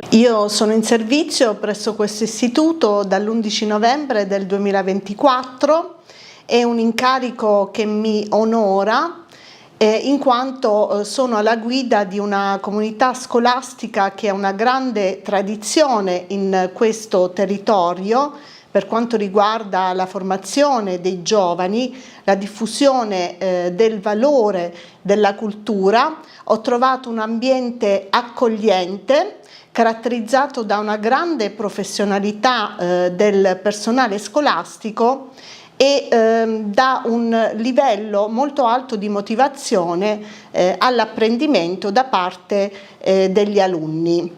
Io sono in servizio presso questo istituto dall'11 novembre del 2024, è un incarico che mi onora in quanto sono alla guida di una comunità scolastica che ha una grande tradizione in questo territorio per quanto riguarda la formazione dei giovani, la diffusione del valore della cultura. Ho trovato un ambiente accogliente, caratterizzato da una grande professionalità del personale scolastico e da un livello molto alto di motivazione all'apprendimento da parte degli alunni.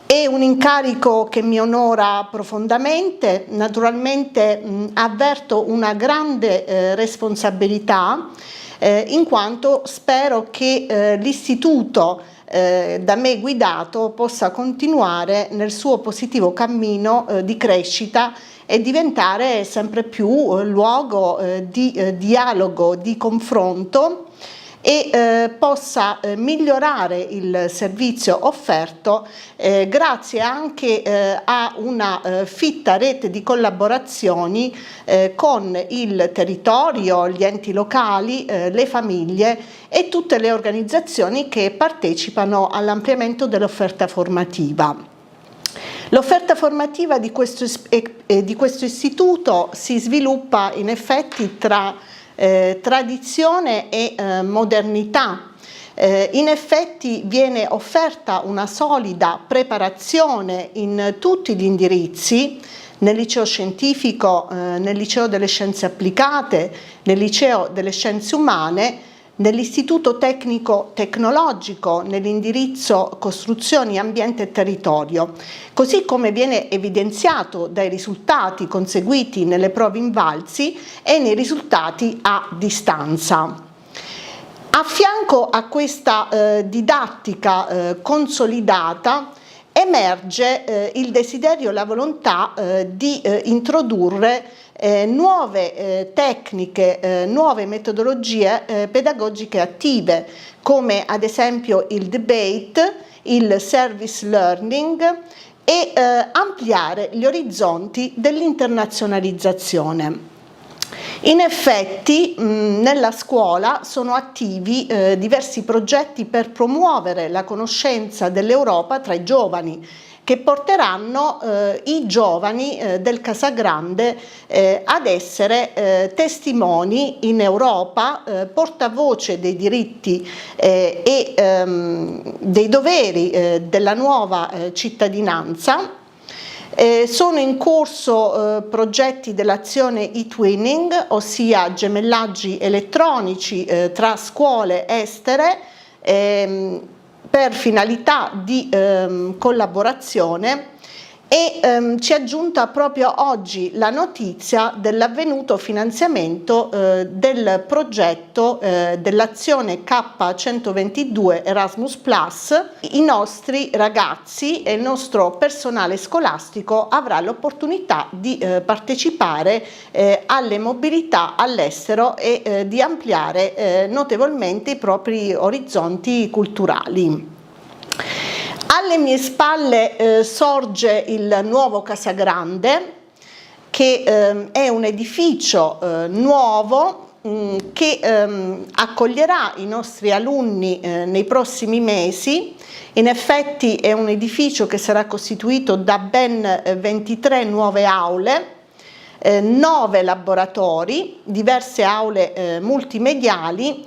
È un incarico che mi onora profondamente, naturalmente avverto una grande responsabilità in quanto spero che l'istituto da me guidato possa continuare nel suo positivo cammino di crescita e diventare sempre più luogo di dialogo, di confronto e possa migliorare il servizio offerto grazie anche a una fitta rete di collaborazioni con il territorio, gli enti locali, le famiglie e tutte le organizzazioni che partecipano all'ampliamento dell'offerta formativa. L'offerta formativa di questo istituto si sviluppa in effetti tra tradizione e modernità. In effetti viene offerta una solida preparazione in tutti gli indirizzi, nel liceo scientifico, nel liceo delle scienze applicate, nel liceo delle scienze umane, nell'istituto tecnico tecnologico, nell'indirizzo costruzioni, ambiente e territorio, così come viene evidenziato dai risultati conseguiti nelle prove invalsi e nei risultati a distanza. A fianco a questa didattica consolidata emerge il desiderio e la volontà di introdurre nuove tecniche, nuove metodologie pedagogiche attive, come ad esempio il debate, il service learning e ampliare gli orizzonti dell'internazionalizzazione. In effetti nella scuola sono attivi diversi progetti per promuovere la conoscenza dell'Europa tra i giovani, che porteranno i giovani del Casagrande ad essere testimoni in Europa, portavoce dei diritti e dei doveri della nuova cittadinanza. Sono in corso progetti dell'azione e-twinning, ossia gemellaggi elettronici tra scuole estere per finalità di collaborazione e ci è giunta proprio oggi la notizia dell'avvenuto finanziamento del progetto dell'azione K122 Erasmus+. I nostri ragazzi e il nostro personale scolastico avrà l'opportunità di partecipare alle mobilità all'estero e di ampliare notevolmente i propri orizzonti culturali. Alle mie spalle sorge il nuovo Casagrande, che è un edificio nuovo che accoglierà i nostri alunni nei prossimi mesi. In effetti è un edificio che sarà costituito da ben 23 nuove aule, 9 laboratori, diverse aule multimediali,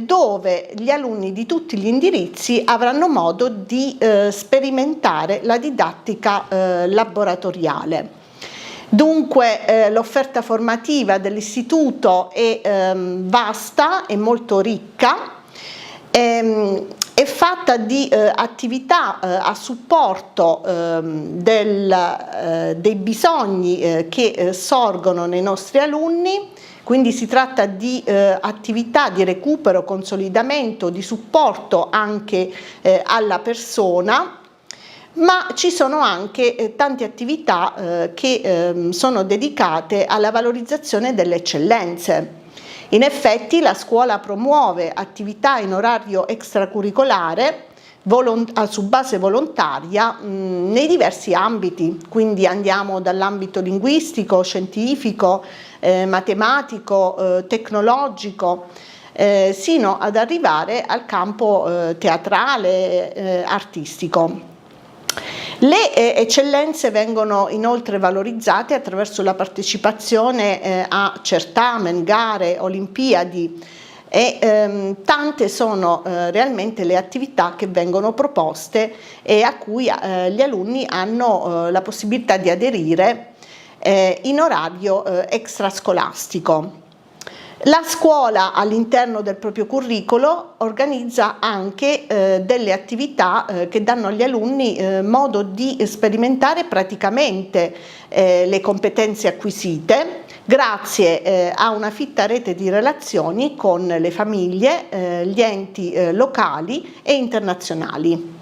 dove gli alunni di tutti gli indirizzi avranno modo di sperimentare la didattica laboratoriale. Dunque l'offerta formativa dell'istituto è vasta e molto ricca, è fatta di attività a supporto dei bisogni che sorgono nei nostri alunni. Quindi si tratta di attività di recupero, consolidamento, di supporto anche alla persona, ma ci sono anche tante attività che sono dedicate alla valorizzazione delle eccellenze. In effetti la scuola promuove attività in orario extracurricolare su base volontaria nei diversi ambiti, quindi andiamo dall'ambito linguistico, scientifico, matematico, tecnologico, sino ad arrivare al campo teatrale, artistico. Le eccellenze vengono inoltre valorizzate attraverso la partecipazione a certamen, gare, olimpiadi, e tante sono realmente le attività che vengono proposte e a cui gli alunni hanno la possibilità di aderire in orario extrascolastico. La scuola all'interno del proprio curriculum organizza anche delle attività che danno agli alunni modo di sperimentare praticamente le competenze acquisite grazie a una fitta rete di relazioni con le famiglie, gli enti locali e internazionali.